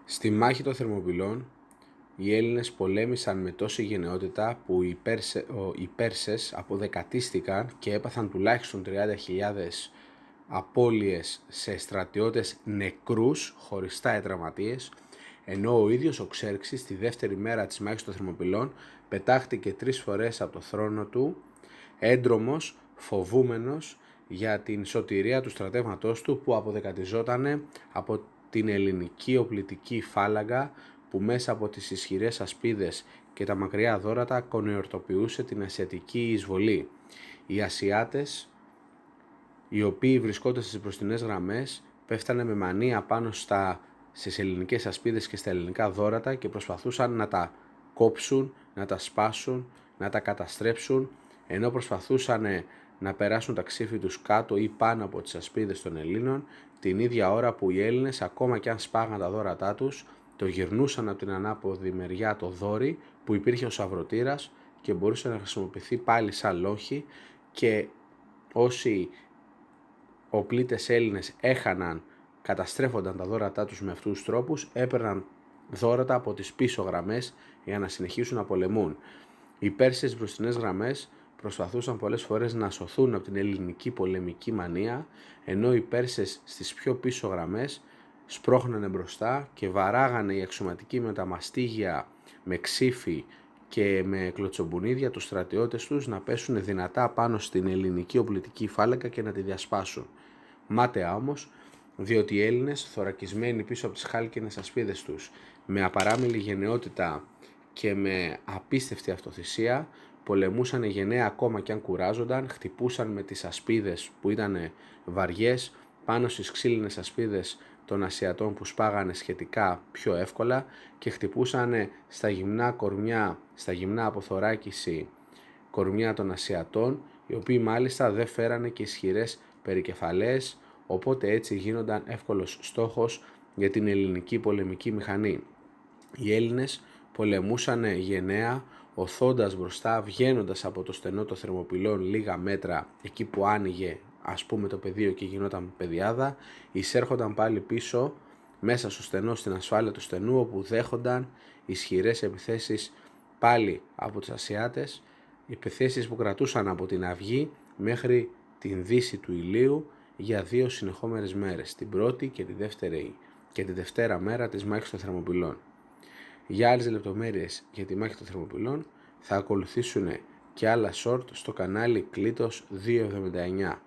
Στη μάχη των Θερμοπυλών, οι Έλληνες πολέμησαν με τόση γενναιότητα που οι Πέρσες αποδεκατίστηκαν και έπαθαν τουλάχιστον 30.000 απώλειες σε στρατιώτες νεκρούς, χωριστά ετραυματίες, ενώ ο ίδιος ο Ξέρξης τη δεύτερη μέρα της μάχης των Θερμοπυλών πετάχτηκε 3 φορές από το θρόνο του, έντρομος, φοβούμενος για την σωτηρία του στρατεύματός του που αποδεκατιζόταν από την ελληνική οπλιτική φάλαγγα που μέσα από τις ισχυρές ασπίδες και τα μακριά δώρατα κονεορτοποιούσε την ασιατική εισβολή. Οι Ασιάτες, οι οποίοι βρισκόταν στις μπροστινές γραμμές, πέφτανε με μανία πάνω στις ελληνικές ασπίδες και στα ελληνικά δώρατα και προσπαθούσαν να τα κόψουν, να τα σπάσουν, να τα καταστρέψουν, ενώ προσπαθούσαν να περάσουν τα ξύφη τους κάτω ή πάνω από τις ασπίδες των Ελλήνων, την ίδια ώρα που οι Έλληνες, ακόμα και αν σπάγαν τα δώρατά τους, το γυρνούσαν από την ανάποδη μεριά το δόρυ που υπήρχε ο σαυροτήρας και μπορούσε να χρησιμοποιηθεί πάλι σαν λόχη, και όσοι οπλίτες Έλληνες έχαναν, καταστρέφονταν τα δώρατά τους με αυτούς τους τρόπους, έπαιρναν δώρατα από τις πίσω γραμμές για να συνεχίσουν να πολεμούν. Οι Πέρσες μπροστινές γραμμές προσπαθούσαν πολλές φορές να σωθούν από την ελληνική πολεμική μανία, ενώ οι Πέρσες στις πιο πίσω γραμμές σπρώχνανε μπροστά και βαράγανε οι αξιωματικοί με τα μαστίγια, με ξύφη και με κλωτσομπουνίδια τους στρατιώτες τους να πέσουν δυνατά πάνω στην ελληνική οπλιτική φάλαγγα και να τη διασπάσουν. Μάταια όμως, διότι οι Έλληνες, θωρακισμένοι πίσω από τις χάλκινες ασπίδες τους, με απαράμιλη γενναιότητα και με απίστευτη αυτοθυσία, πολεμούσαν γενναία ακόμα κι αν κουράζονταν, χτυπούσαν με τις ασπίδες που ήταν βαριές πάνω στις ξύλινες ασπίδες των Ασιατών που σπάγανε σχετικά πιο εύκολα και χτυπούσαν στα γυμνά κορμιά, στα γυμνά αποθωράκιση κορμιά των Ασιατών, οι οποίοι μάλιστα δεν φέρανε και ισχυρές περικεφαλές, οπότε έτσι γίνονταν εύκολος στόχος για την ελληνική πολεμική μηχανή. Οι Έλληνες πολεμούσαν γενναία, οθώντας μπροστά, βγαίνοντας από το στενό των Θερμοπυλών λίγα μέτρα εκεί που άνοιγε ας πούμε το πεδίο και γινόταν πεδιάδα, εισέρχονταν πάλι πίσω μέσα στο στενό, στην ασφάλεια του στενού, όπου δέχονταν ισχυρές επιθέσεις πάλι από τους Ασιάτες, επιθέσεις που κρατούσαν από την αυγή μέχρι την δύση του ηλίου για 2 συνεχόμενες μέρες, την πρώτη και τη δευτέρα μέρα της μάχης των Θερμοπυλών. Για άλλες λεπτομέρειες για τη μάχη των Θερμοπυλών θα ακολουθήσουν και άλλα short στο κανάλι Κλήτος 279.